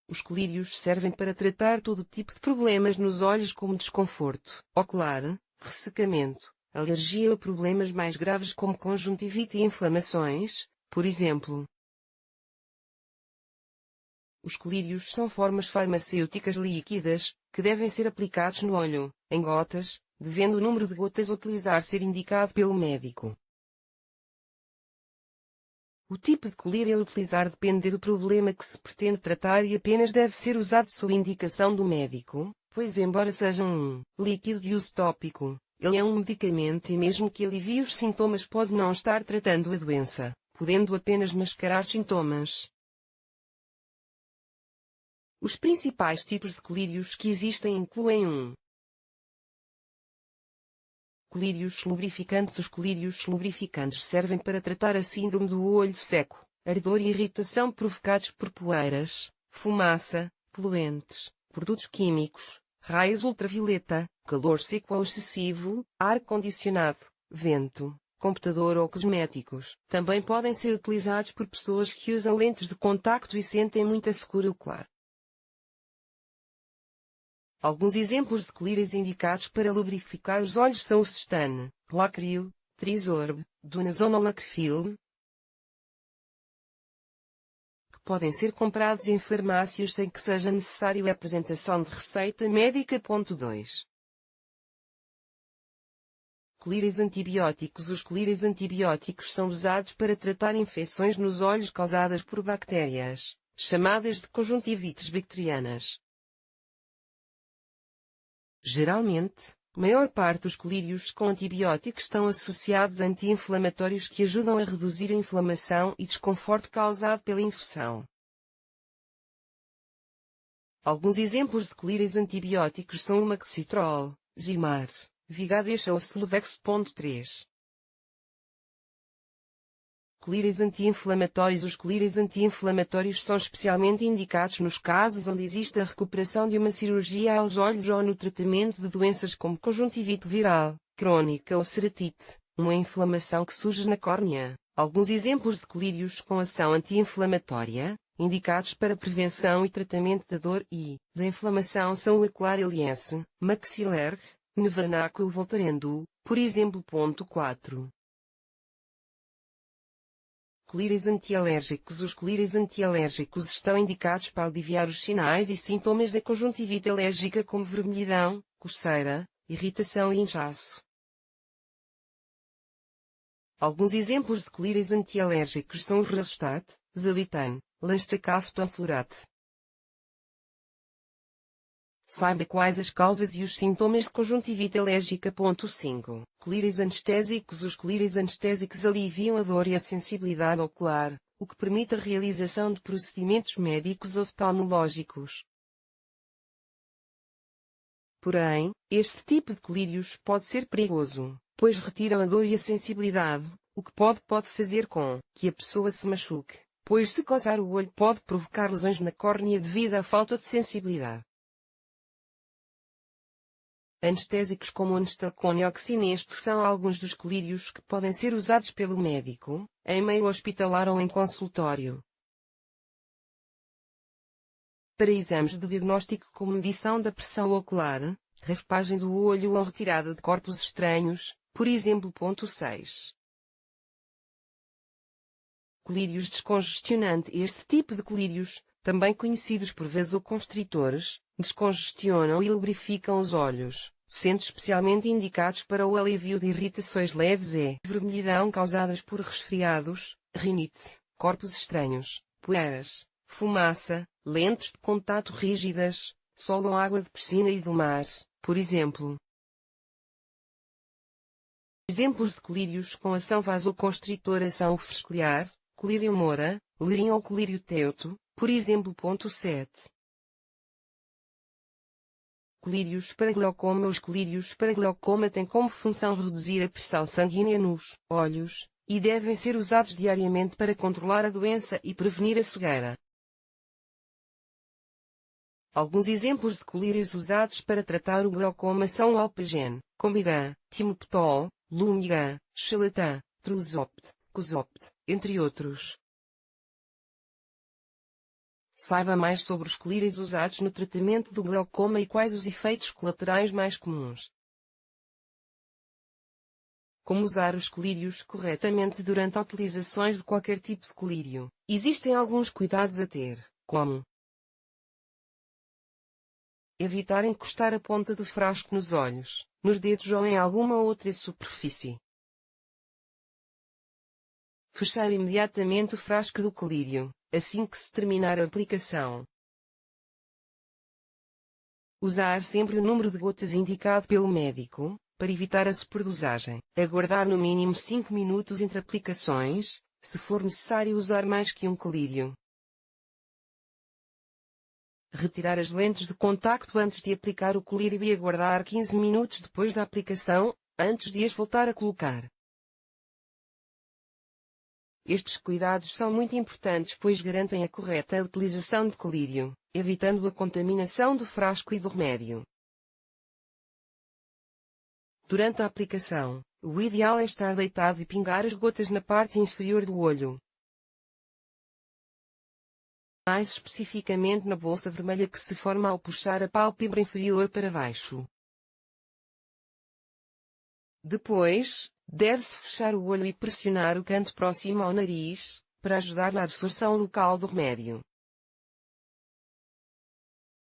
Os colírios servem para tratar todo tipo de problemas nos olhos como desconforto ocular, ressecamento, alergia ou problemas mais graves como conjuntivite e inflamações, por exemplo. Os colírios são formas farmacêuticas líquidas, que devem ser aplicados no olho, em gotas, devendo o número de gotas a utilizar ser indicado pelo médico. O tipo de colírio a utilizar depende do problema que se pretende tratar e apenas deve ser usado sob indicação do médico, pois embora seja um líquido de uso tópico, ele é um medicamento e mesmo que alivie os sintomas pode não estar tratando a doença, podendo apenas mascarar sintomas. Os principais tipos de colírios que existem incluem 1. Colírios lubrificantes. Os colírios lubrificantes servem para tratar a síndrome do olho seco, ardor e irritação provocados por poeiras, fumaça, poluentes, produtos químicos, raios ultravioleta, calor seco ou excessivo, ar-condicionado, vento, computador ou cosméticos. Também podem ser utilizados por pessoas que usam lentes de contacto e sentem muita secura ocular. Alguns exemplos de colírios indicados para lubrificar os olhos são o Cestane, Lacril, Trisorb, Dunazone ou Lacrofilm, que podem ser comprados em farmácias sem que seja necessário a apresentação de receita médica. 2. Colírios antibióticos. Os colírios antibióticos são usados para tratar infecções nos olhos causadas por bactérias, chamadas de conjuntivites bacterianas. Geralmente, a maior parte dos colírios com antibióticos estão associados a anti-inflamatórios que ajudam a reduzir a inflamação e desconforto causado pela infecção. Alguns exemplos de colírios antibióticos são o Maxitrol, Zimar, Vigadesh ou Slovex. 3. Colírios anti-inflamatórios. Os colírios anti-inflamatórios são especialmente indicados nos casos onde existe a recuperação de uma cirurgia aos olhos ou no tratamento de doenças como conjuntivite viral, crônica ou ceratite, uma inflamação que surge na córnea. Alguns exemplos de colírios com ação anti-inflamatória, indicados para prevenção e tratamento da dor e da inflamação são o Aclar LS, Maxilar, Nevanac ou Voltarendo, por exemplo. 4. Colírios antialérgicos. Os colírios antialérgicos estão indicados para aliviar os sinais e sintomas da conjuntivite alérgica como vermelhidão, coceira, irritação e inchaço. Alguns exemplos de colírios antialérgicos são o Rasustat, Zalitan, Lanstacaftor Fluorate. Saiba quais as causas e os sintomas de conjuntivite alérgica. 5. Colírios anestésicos. Os colírios anestésicos aliviam a dor e a sensibilidade ocular, o que permite a realização de procedimentos médicos oftalmológicos. Porém, este tipo de colírios pode ser perigoso, pois retiram a dor e a sensibilidade, o que pode fazer com que a pessoa se machuque, pois se coçar o olho pode provocar lesões na córnea devido à falta de sensibilidade. Anestésicos como o Anestalcone e Oxineste são alguns dos colírios que podem ser usados pelo médico, em meio hospitalar ou em consultório. Para exames de diagnóstico como medição da pressão ocular, raspagem do olho ou retirada de corpos estranhos, por exemplo. 6. Colírios descongestionante. Este tipo de colírios, também conhecidos por vasoconstritores, descongestionam e lubrificam os olhos, sendo especialmente indicados para o alívio de irritações leves e vermelhidão causadas por resfriados, rinite, corpos estranhos, poeiras, fumaça, lentes de contato rígidas, sol ou água de piscina e do mar, por exemplo. Exemplos de colírios com ação vasoconstritora são o fescoliar, colírio mora, lirim ou colírio teuto, por exemplo. 7. Colírios para glaucoma. Os colírios para glaucoma têm como função reduzir a pressão sanguínea nos olhos, e devem ser usados diariamente para controlar a doença e prevenir a cegueira. Alguns exemplos de colírios usados para tratar o glaucoma são o Alpagen, Combigan, Timoptol, Lumigan, Xalatan, Truzopt, Cozopt, entre outros. Saiba mais sobre os colírios usados no tratamento do glaucoma e quais os efeitos colaterais mais comuns. Como usar os colírios corretamente durante a utilização de qualquer tipo de colírio. Existem alguns cuidados a ter, como evitar encostar a ponta do frasco nos olhos, nos dedos ou em alguma outra superfície. Fechar imediatamente o frasco do colírio, assim que se terminar a aplicação. Usar sempre o número de gotas indicado pelo médico, para evitar a superdosagem. Aguardar no mínimo 5 minutos entre aplicações, se for necessário usar mais que um colírio. Retirar as lentes de contacto antes de aplicar o colírio e aguardar 15 minutos depois da aplicação, antes de as voltar a colocar. Estes cuidados são muito importantes pois garantem a correta utilização de colírio, evitando a contaminação do frasco e do remédio. Durante a aplicação, o ideal é estar deitado e pingar as gotas na parte inferior do olho. Mais especificamente na bolsa vermelha que se forma ao puxar a pálpebra inferior para baixo. Depois, deve-se fechar o olho e pressionar o canto próximo ao nariz, para ajudar na absorção local do remédio.